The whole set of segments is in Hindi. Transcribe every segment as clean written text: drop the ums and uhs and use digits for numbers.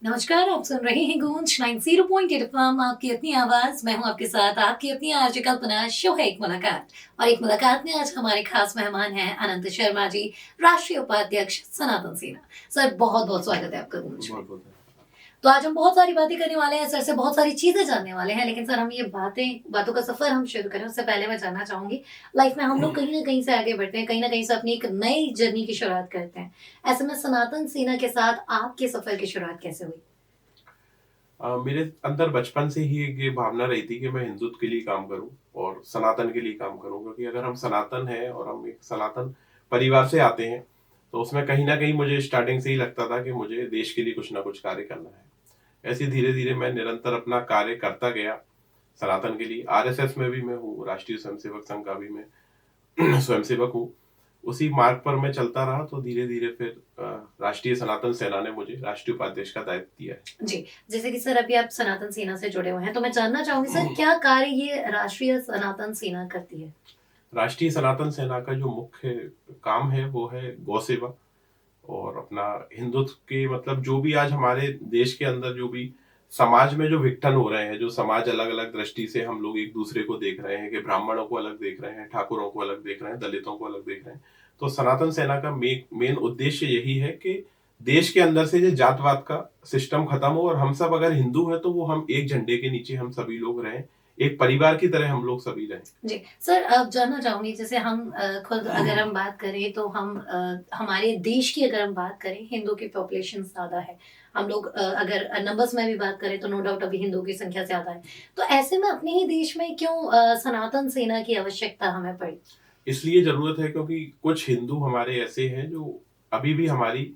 नमस्कार, आप सुन रहे हैं गूंज 90.8 एफएम, आपकी अपनी आवाज। मैं हूं आपके साथ आपकी अपनी आरजे कल्पना। शो है एक मुलाकात, और एक मुलाकात में आज हमारे खास मेहमान हैं अनंत शर्मा जी, राष्ट्रीय उपाध्यक्ष सनातन सेना। सर, बहुत बहुत स्वागत है आपका गूंज में। बहुत बहुत तो आज हम बहुत सारी बातें करने वाले हैं सर से, बहुत सारी चीजें जानने वाले हैं। लेकिन सर, हम ये बातों का सफर हम शुरू करें उससे पहले मैं जानना चाहूंगी, लाइफ में हम लोग कहीं ना कहीं से आगे बढ़ते हैं, कहीं ना कहीं से अपनी एक नई जर्नी की शुरुआत करते हैं। ऐसे में सनातन सेना के साथ आपके सफर की शुरुआत कैसे हुई? मेरे अंदर बचपन से ही एक ये भावना रही थी कि मैं हिंदुत्व के लिए काम करूं और सनातन के लिए काम करूं, क्योंकि अगर हम सनातन हैं और हम एक सनातन परिवार से आते हैं तो उसमें कहीं ना कहीं मुझे स्टार्टिंग से ही लगता था कि मुझे देश के लिए कुछ ना कुछ कार्य करना है। ऐसे धीरे धीरे मैं निरंतर अपना कार्य करता गया सनातन के लिए। आरएसएस में भी मैं हूँ, राष्ट्रीय स्वयंसेवक संघ का भी मैं स्वयंसेवक हूँ। उसी मार्ग पर मैं चलता रहा तो धीरे धीरे फिर राष्ट्रीय सनातन सेना ने मुझे राष्ट्रीय उपाध्यक्ष का दायित्व दिया है। जी, जैसे कि सर अभी आप सनातन सेना से जुड़े हुए हैं, तो मैं जानना चाहूँगी सर, क्या कार्य ये राष्ट्रीय सनातन सेना करती है? राष्ट्रीय सनातन सेना का जो मुख्य काम है वो है गौ सेवा और अपना हिंदुत्व के मतलब जो भी आज हमारे देश के अंदर जो भी समाज में जो विघटन हो रहे हैं, जो समाज अलग अलग दृष्टि से हम लोग एक दूसरे को देख रहे हैं कि ब्राह्मणों को अलग देख रहे हैं, ठाकुरों को अलग देख रहे हैं, दलितों को अलग देख रहे हैं। तो सनातन सेना का मेन उद्देश्य यही है कि देश के अंदर से ये जातवाद का सिस्टम खत्म हो और हम सब अगर हिंदू हैं तो वो हम एक झंडे के नीचे हम सभी लोग रहें, एक परिवार की तरह हम लोग सभी रहें। जी, सर अब जानना चाहूँगी, जैसे हम खुद अगर हम बात करें तो हम हमारे देश की अगर हम बात करें, हिंदू की पॉपुलेशन ज़्यादा है। हम लोग अगर नंबर्स में भी बात करें तो नो डाउट अभी हिंदू की संख्या ज़्यादा है। तो ऐसे में अपने ही देश में क्यों सनातन सेना की आवश्यकता हमें पड़ी? इसलिए जरूरत है क्योंकि कुछ हिंदू हमारे ऐसे हैं जो अभी भी हमारी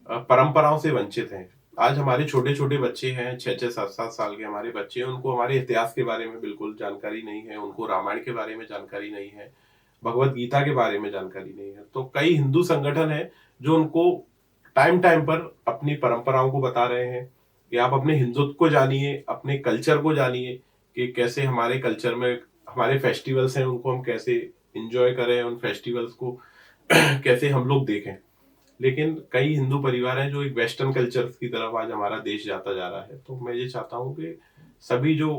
परंपराओं से वंचित हैं। आज हमारे छोटे छोटे बच्चे हैं, 6-6 7-7 साल के हमारे बच्चे हैं, उनको हमारे इतिहास के बारे में बिल्कुल जानकारी नहीं है, उनको रामायण के बारे में जानकारी नहीं है, भगवत गीता के बारे में जानकारी नहीं है। तो कई हिंदू संगठन है जो उनको टाइम टाइम पर अपनी परंपराओं को बता रहे हैं कि आप अपने हिंदुत्व को जानिए, अपने कल्चर को जानिए कि कैसे हमारे कल्चर में हमारे फेस्टिवल्स हैं उनको हम कैसे एंजॉय करें, उन फेस्टिवल्स को कैसे हम लोग देखें। लेकिन कई हिंदू परिवार हैं जो एक वेस्टर्न कल्चर की तरफ आज हमारा देश जाता जा रहा है। तो मैं ये चाहता हूँ कि सभी जो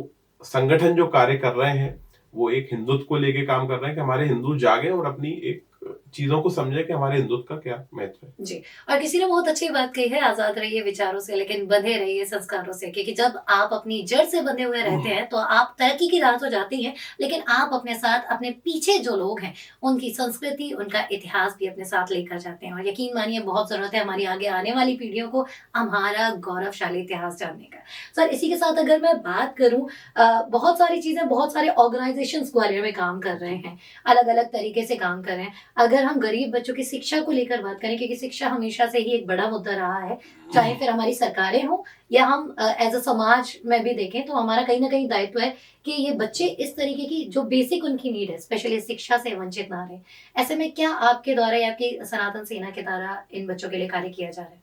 संगठन जो कार्य कर रहे हैं वो एक हिंदुत्व को लेके काम कर रहे हैं कि हमारे हिंदू जागे और अपनी एक चीजों को समझे कि हमारे हिंदुत्व का क्या महत्व है। जी, और किसी ने बहुत अच्छी बात कही है, आज़ाद रहिए विचारों से लेकिन बंधे रहिए संस्कारों से, क्योंकि जब आप अपनी जड़ से बंधे हुए रहते हैं, तो आप तरक्की की राह तो जाते ही हैं, लेकिन आप अपने साथ अपने पीछे जो लोग हैं, उनकी संस्कृति, उनका इतिहास भी अपने साथ लेकर जाते हैं। और यकीन मानिए, बहुत ज़रूरत है हमारी आगे आने वाली पीढ़ियों को हमारा गौरवशाली इतिहास जानने का। सर, इसी के साथ अगर मैं बात करूँ, बहुत सारी चीज़ें, बहुत सारे ऑर्गनाइज़ेशंस ग्वालियर में काम कर रहे हैं, अलग-अलग तरीके से काम कर रहे हैं। अगर हम गरीब बच्चों की शिक्षा को लेकर बात करें, क्योंकि शिक्षा हमेशा से ही एक बड़ा मुद्दा रहा है, चाहे फिर हमारी सरकारें हों या हम एज़ अ समाज में भी देखें, तो हमारा कहीं न कहीं दायित्व है कि ये बच्चे इस तरीके की जो बेसिक उनकी नीड है, स्पेशली शिक्षा से वंचित ना रहें। ऐसे में क्या आपके द्वारा या आपकी सनातन सेना के द्वारा इन बच्चों के लिए कार्य किया जा रहा है?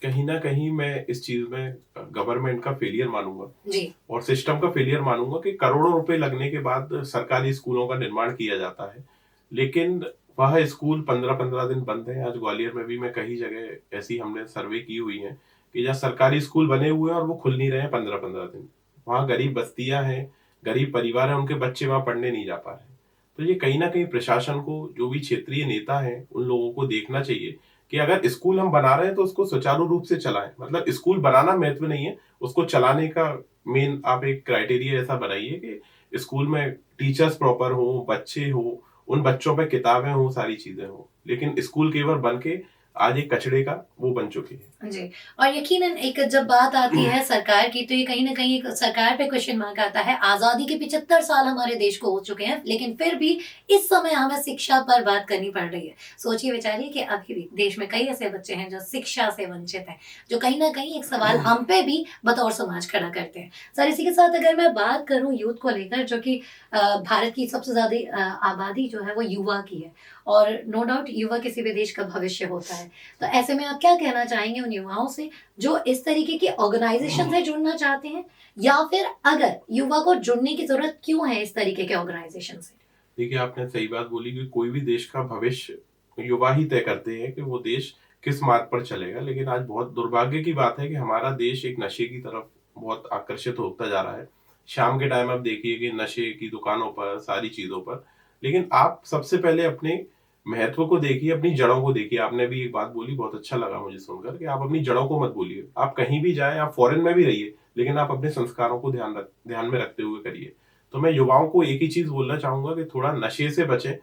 कहीं ना कहीं मैं इस चीज में गवर्नमेंट का फेलियर मानूंगा जी। और सिस्टम का फेलियर मानूंगा कि करोड़ों रुपए लगने के बाद सरकारी स्कूलों का निर्माण किया जाता है, लेकिन वह स्कूल 15-15 दिन बंद है। आज ग्वालियर में भी मैं कई जगह ऐसी हमने सर्वे की हुई है कि जहाँ सरकारी स्कूल बने हुए हैं और वो खुल नहीं रहे हैं 15-15 दिन। वहाँ गरीब बस्तियां हैं, गरीब परिवार हैं, उनके बच्चे वहाँ पढ़ने नहीं जा पा रहे हैं। तो ये कहीं ना कहीं प्रशासन को, जो भी क्षेत्रीय नेता हैं, उन लोगों को देखना चाहिए कि अगर स्कूल हम बना रहे हैं तो उसको सुचारू रूप से चलाएं। मतलब स्कूल बनाना महत्व नहीं है, उसको चलाने का मेन आप एक क्राइटेरिया ऐसा बनाइए कि स्कूल में टीचर्स प्रॉपर हो, बच्चे हो, उन बच्चों पे किताबें हो, सारी चीजें हो। लेकिन स्कूल केवल बन के आज एक कचड़े का वो बन चुके हैं। जी, और यकीनन एक जब बात आती है सरकार की, तो ये कहीं न कहीं एक सरकार पे क्वेश्चन मार्क आता है। आज़ादी के 75 साल हमारे देश को हो चुके हैं, लेकिन फिर भी इस समय हमें शिक्षा पर बात करनी पड़ रही है। सोचिए विचारिए कि अभी भी देश में कई ऐसे बच्चे हैं जो शिक्षा से वंचित हैं, जो कहीं न कहीं एक सवाल हम पे भी बतौर समाज खड़ा करते हैं। सर, इसी के साथ अगर मैं बात करूँ यूथ को लेकर, जो कि भारत की सबसे ज़्यादा आबादी जो है वो युवा की है, और नो डाउट युवा किसी भी देश का भविष्य होता है। तो ऐसे में आप क्या कहना चाहेंगे उन युवाओं से जो इस तरीके की ऑर्गेनाइजेशन से जुड़ना चाहते हैं, या फिर अगर युवा को जुड़ने की जरूरत क्यों है इस तरीके के ऑर्गेनाइजेशन से? देखिए, आपने सही बात बोली कि कोई भी देश का भविष्य युवा ही तय करते हैं कि वो देश किस मार्ग पर चलेगा। लेकिन आज बहुत दुर्भाग्य की बात है कि हमारा देश एक नशे की तरफ बहुत आकर्षित होता जा रहा है। शाम के टाइम आप देखिए कि नशे की दुकानों पर, सारी चीज़ों पर। लेकिन आप सबसे पहले अपने महत्व को देखिए, अपनी जड़ों को देखिए। आपने भी एक बात बोली, बहुत अच्छा लगा मुझे सुनकर कि आप अपनी जड़ों को मत भूलिए। आप कहीं भी जाएँ, आप फ़ॉरेन में भी रहिए, लेकिन आप अपने संस्कारों को ध्यान में रखते हुए करिए। तो मैं युवाओं को एक ही चीज़ बोलना चाहूँगा कि थोड़ा नशे से बचें,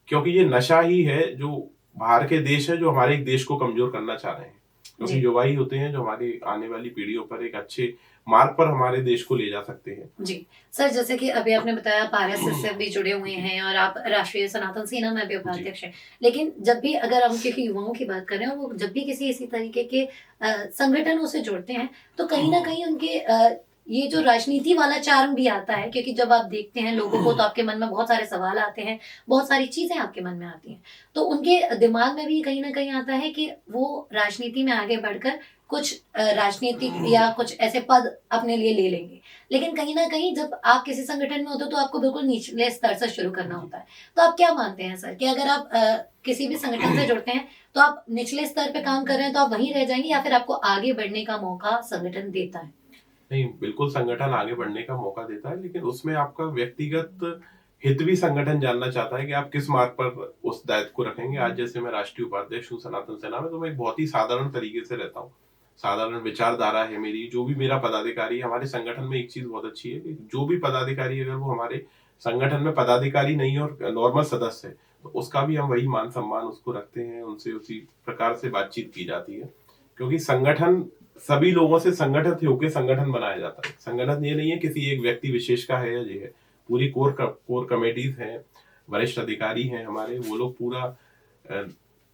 क्योंकि ये नशा ही है जो बाहर के देश है जो हमारे एक देश को कमज़ोर करना चाह रहे हैं। क्योंकि जी। युवा ही होते हैं जो हमारी आने वाली पीढ़ियों पर एक अच्छे मार्ग पर हमारे देश को ले जा सकते हैं। जी। सर, जैसे कि अभी आपने बताया आप आरएसएस से भी जुड़े हुए जी, हैं और आप राष्ट्रीय सनातन सेना में भी जी, उपाध्यक्ष हैं। लेकिन जब भी अगर हम क्योंकि युवाओं की बात कर रहे हैं, वो जब भी किसी इसी तरीके के संगठनों से जुड़ते हैं, तो कहीं न कहीं उनके ये जो राजनीति वाला चार्म भी आता है, क्योंकि जब आप देखते हैं लोगों को तो आपके मन में बहुत सारे सवाल आते हैं, बहुत सारी चीज़ें आपके मन में आती हैं। तो उनके दिमाग में भी कहीं न कहीं आता है कि वो राजनीति में आगे बढ़कर कुछ राजनीतिक या कुछ ऐसे पद अपने लिए ले लेंगे। लेकिन कहीं न कहीं जब आप किसी संगठन में होते हो तो आपको बिल्कुल निचले स्तर से शुरू करना जी। होता है। तो आप क्या मानते हैं सर कि अगर आप किसी भी संगठन से जुड़ते हैं, तो आप निचले स्तर पे काम कर रहे हैं तो आप वहीं रह जाएँगे या फिर आपको आगे बढ़ने का मौका संगठन देता है? नहीं, बिल्कुल संगठन आगे बढ़ने का मौका देता है, लेकिन उसमें आपका व्यक्तिगत हित भी संगठन जानना चाहता है कि आप किस मार्ग पर उस दायित्व को रखेंगे। आज जैसे मैं राष्ट्रीय उपाध्यक्ष हूँ सनातन सेना में, तो मैं एक बहुत ही साधारण तरीके से रहता हूँ। साधारण विचारधारा है मेरी, जो भी मेरा पदाधिकारी है हमारे संगठन में। एक चीज़ बहुत अच्छी है कि जो भी पदाधिकारी, अगर वो हमारे संगठन में पदाधिकारी नहीं है और नॉर्मल सदस्य है, तो उसका भी हम वही मान-सम्मान उसको रखते हैं, उनसे उसी प्रकार से बातचीत की जाती है। क्योंकि संगठन सभी लोगों से संगठित होके संगठन बनाया जाता है। संगठन ये नहीं है किसी एक व्यक्ति विशेष का है या ये है। पूरी कोर कमिटीज़ हैं, वरिष्ठ अधिकारी हैं हमारे, वो लोग पूरा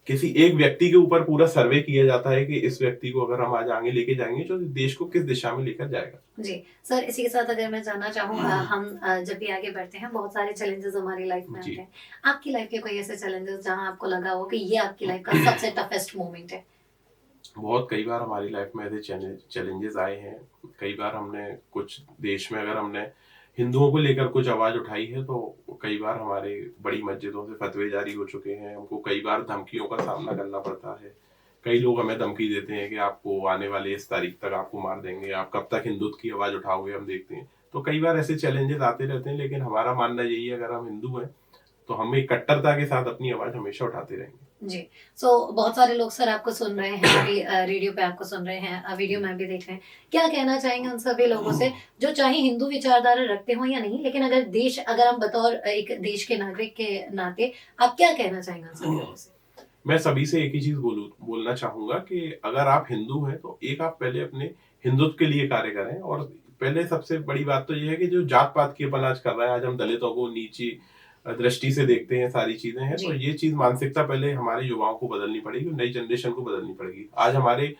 किसी एक व्यक्ति के ऊपर पूरा सर्वे किया जाता है कि इस व्यक्ति को अगर हम आज आगे लेके जाएँगे तो देश को किस दिशा में लेकर जाएगा। जी। सर, इसी के साथ अगर मैं जानना चाहूँ हम जब भी आगे बढ़ते हैं बहुत सारे चैलेंजेज़ हमारी लाइफ़ में आते जी। हैं। आपकी लाइफ़ के कोई ऐसे चैलेंजेज़ जहाँ आपको लगा हो कि ये आपकी लाइफ़ का सबसे टफ़ेस्ट मोमेंट है? बहुत कई बार हमारी लाइफ में ऐसे चैलेंजेस आए हैं। कई बार हमने कुछ देश में, अगर हमने हिंदुओं को लेकर कुछ आवाज़ उठाई है, तो कई बार हमारे बड़ी मस्जिदों से फतवे जारी हो चुके हैं। हमको कई बार धमकियों का सामना करना पड़ता है। कई लोग हमें धमकी देते हैं कि आपको आने वाले इस तारीख तक आपको मार देंगे, आप कब तक हिंदुत्व की आवाज़ उठाओगे, हम देखते हैं। तो कई बार ऐसे चैलेंजेस आते रहते हैं, लेकिन हमारा मानना यही है, अगर हम हिंदू हैं, तो हम एक कट्टरता के साथ अपनी आवाज़ हमेशा उठाते रहेंगे। जी। सो बहुत सारे लोग सर आपको सुन रहे हैं अभी रेडियो पे आपको सुन रहे हैं वीडियो में भी देख रहे हैं। क्या कहना चाहेंगे उन सभी लोगों से जो चाहे हिंदू विचारधारा रखते हों या नहीं, लेकिन अगर हम बतौर एक देश के नागरिक के नाते आप क्या कहना चाहेंगे उन सभी लोगों से? मैं सभी से एक ही चीज़ बोलना चाहूँगा कि अगर आप हिंदू हैं, तो एक आप पहले अपने हिंदुत्व के लिए कार्य करें। और पहले सबसे बड़ी बात तो ये है कि जो जात-पात की अपन आज कर रहे हैं, आज हम दलितों को नीची दृष्टि से देखते हैं, सारी चीज़ें हैं, तो जी। ये चीज़ मानसिकता पहले हमारे युवाओं को बदलनी पड़ेगी, नई जनरेशन को बदलनी पड़ेगी। आज हमारे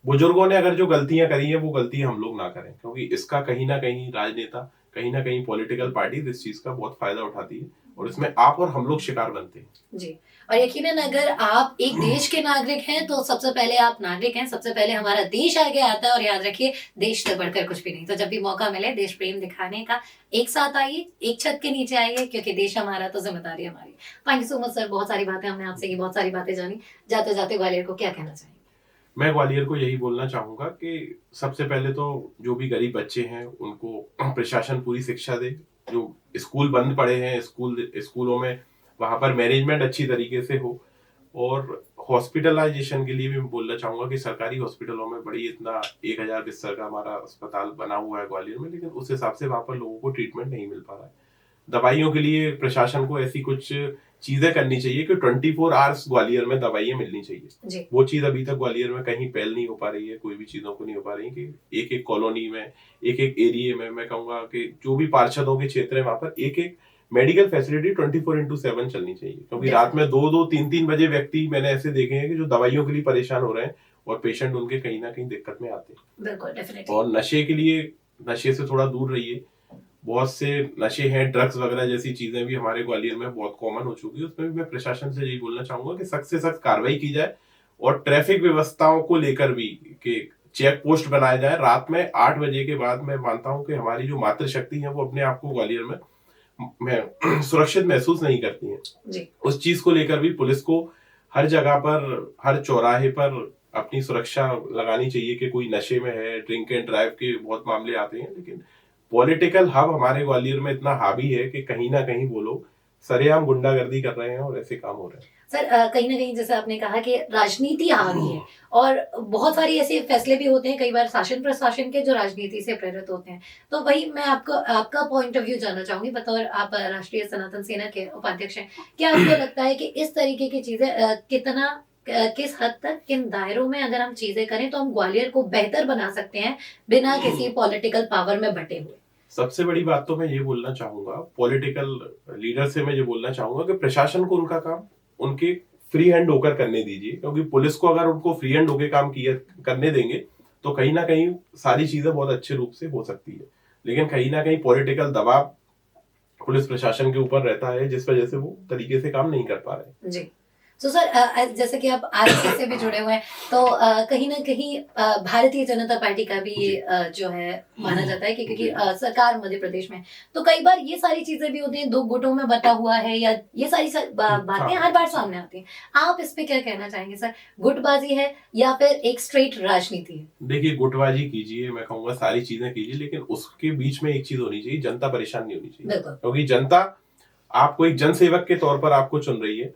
बुजुर्गों ने अगर जो गलतियाँ करी हैं, वो गलतियाँ हम लोग ना करें, क्योंकि इसका कहीं न कहीं राजनेता, कहीं न कहीं पॉलिटिकल पार्टीज़ इस चीज़ का बहुत फ़ायदा उठाती है, और इसमें आप और हम लोग शिकार बनते हैं। जी। और यकीनन अगर आप एक देश के नागरिक हैं, तो सबसे पहले आप नागरिक हैं, सबसे पहले हमारा देश आगे आता है और याद रखिए देश से बढ़कर कुछ भी नहीं। तो जब भी मौका मिले देश प्रेम दिखाने का, एक साथ आइए, एक छत के नीचे आइए क्योंकि देश हमारा तो ज़िम्मेदारी हमारी। Thank you so much sir, बहुत सारी बातें हमने आपसे की, बहुत सारी बातें जानी। जाते-जाते ग्वालियर को क्या कहना चाहेंगे? मैं ग्वालियर को यही बोलना चाहूँगा कि सबसे पहले तो जो भी गरीब बच्चे हैं, उनको प्रशासन पूरी शिक्षा दे। जो स्कूल बंद पड़े हैं, स्कूलों में वहाँ पर मैनेजमेंट अच्छी तरीके से हो। और हॉस्पिटलाइज़ेशन के लिए भी मैं बोलना चाहूँगा कि सरकारी हॉस्पिटलों में बड़ी इतना 1000 बिस्तर का हमारा अस्पताल बना हुआ है ग्वालियर में, लेकिन उस हिसाब से वहाँ पर लोगों को ट्रीटमेंट नहीं मिल पा रहा है। दवाइयों के लिए प्रशासन को ऐसी कुछ चीज़ें करनी चाहिए कि 24 आवर्स ग्वालियर में दवाइयाँ मिलनी चाहिए। जी। वो चीज़ अभी तक ग्वालियर में कहीं पहल नहीं हो पा रही है, कोई भी चीज़ों को नहीं हो पा रही कि एक-एक कॉलोनी में, एक-एक एरिये में, मैं कहूँगा कि जो भी पार्षदों के क्षेत्र है, वहाँ पर एक-एक मेडिकल फैसिलिटी 24/7 चलनी चाहिए। क्योंकि रात में 2-2, 3-3 बजे व्यक्ति मैंने ऐसे देखे हैं कि जो दवाइयों के लिए परेशान हो रहे हैं, और पेशेंट उनके कहीं न कहीं दिक्कत में आते हैं। बिल्कुल, डेफ़िनिटली। और नशे से थोड़ा दूर रहिए। बहुत से नशे हैं, ड्रग्स वगैरह जैसी चीज़ें भी हमारे ग्वालियर में बहुत कॉमन हो चुकी है। उसमें भी मैं प्रशासन से यही बोलना चाहूँगा कि सख्त से सख्त कार्रवाई की जाए, और ट्रैफिक व्यवस्थाओं को लेकर भी कि चेक पोस्ट बनाए जाएँ। रात में 8 बजे के बाद मैं मानता हूँ कि हमारी जो मातृशक्ति है, वो अपने आप को ग्वालियर में सुरक्षित महसूस नहीं करती हैं। जी। उस चीज़ को लेकर भी पुलिस को हर जगह पर, हर चौराहे पर अपनी सुरक्षा लगानी चाहिए कि कोई नशे में है। ड्रिंक एंड ड्राइव के बहुत मामले आते हैं, लेकिन पॉलिटिकल हब हमारे ग्वालियर में इतना हावी है कि कहीं ना कहीं वो लोग सरेआम गुंडागर्दी कर रहे हैं और ऐसे काम हो रहे हैं। सर कहीं ना कहीं जैसे आपने कहा कि राजनीति हावी है और बहुत सारी ऐसे फैसले भी होते हैं कई बार शासन प्रशासन के जो राजनीति से प्रेरित होते हैं। तो वही मैं आपको आपका पॉइंट ऑफ व्यू जानना चाहूंगी, बतौर आप राष्ट्रीय सनातन सेना के उपाध्यक्ष हैं। क्या आपको लगता है कि इस तरीके की चीजें कितना किस हद तक, किन दायरों में अगर हम चीजें करें तो हम ग्वालियर को बेहतर बना सकते हैं बिना किसी पॉलिटिकल पावर में बटे हुए? सबसे बड़ी बात तो मैं ये बोलना चाहूंगा, पॉलिटिकल लीडर से मैं ये बोलना चाहूंगा कि प्रशासन को उनका काम उनके फ्री हैंड होकर करने दीजिए, क्योंकि पुलिस को अगर उनको फ्री हैंड होकर काम किया करने देंगे तो कहीं ना कहीं सारी चीजें बहुत अच्छे रूप से हो सकती है। लेकिन कहीं ना कहीं पॉलिटिकल दबाव पुलिस प्रशासन के ऊपर रहता है, जिस वजह से वो तरीके से काम नहीं कर पा रहे। जी। तो सर जैसे कि आप आरएसएस से भी जुड़े हुए हैं, तो कहीं ना कहीं भारतीय जनता पार्टी का भी जी। जो है माना जाता है कि क्योंकि जी। सरकार मध्य प्रदेश में, तो कई बार ये सारी चीजें भी होती हैं, दो गुटों में बटा हुआ है, या ये सारी बातें हाँ। हर बार सामने आती हैं। आप इस पे क्या कहना चाहेंगे सर? गुटबाजी है या फिर एक स्ट्रेट राजनीति है? देखिए, गुटबाजी कीजिए, मैं कहूंगा सारी चीजें कीजिए, लेकिन उसके बीच में एक चीज होनी चाहिए, जनता परेशान नहीं होनी चाहिए। बिल्कुल। क्योंकि जनता आपको एक जनसेवक के तौर पर आपको चुन रही है।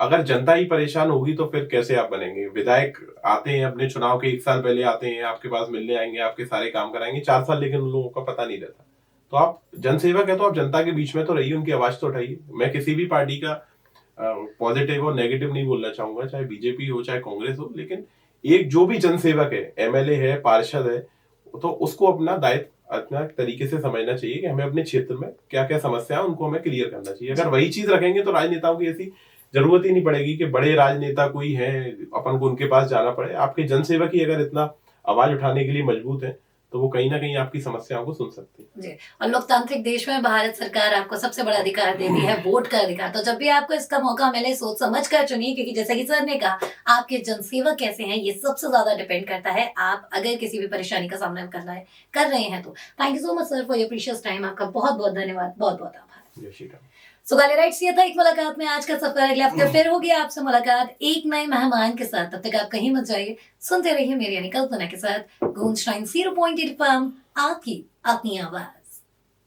अगर जनता ही परेशान होगी तो फिर कैसे आप बनेंगे? विधायक आते हैं अपने चुनाव के 1 साल पहले आते हैं, आपके पास मिलने आएंगे, आपके सारे काम कराएंगे, 4 साल लेकिन उन लोगों का पता नहीं रहता। तो आप जनसेवक है तो आप जनता के बीच में तो रहिए, उनकी आवाज तो उठाइए। मैं किसी भी पार्टी का पॉजिटिव और नेगेटिव नहीं बोलना चाहूंगा, चाहे बीजेपी हो चाहे कांग्रेस हो, लेकिन एक जो भी जनसेवक है, एमएलए है, पार्षद है, तो उसको अपना दायित्व अपना तरीके से समझना चाहिए कि हमें अपने क्षेत्र में क्या क्या समस्या है उनको हमें क्लियर करना चाहिए। अगर वही चीज रखेंगे तो राजनेताओं की ऐसी जरूरत ही नहीं पड़ेगी कि बड़े राजनेता कोई है अपन को उनके पास जाना पड़े। आपके जनसेवक ही अगर इतना आवाज उठाने के लिए मजबूत है तो वो कहीं ना कहीं आपकी समस्याओं को सुन सकते हैं। जी। और लोकतांत्रिक देश में भारत सरकार आपको सबसे बड़ा अधिकार देती है, वोट का अधिकार। तो जब भी आपको इसका मौका मिले सोच समझ कर चुनिए, क्योंकि जैसा कि सर ने कहा, आपके जनसेवक कैसे हैं ये सबसे ज्यादा डिपेंड करता है। आप अगर किसी भी परेशानी का सामना कर रहे हैं तो thank you so much sir for your precious time. आपका बहुत बहुत धन्यवाद, बहुत बहुत आभार। जय श्री राम। सो गाइस, ये था एक मुलाकात में आज का सफर। अगले हफ्ते फिर होगी आपसे मुलाकात एक नए मेहमान के साथ। तब तक आप कहीं मत जाइए, सुनते रहिए मेरी यानी कल्पना के साथ गूंज 90.8 FM, आपकी अपनी आवाज।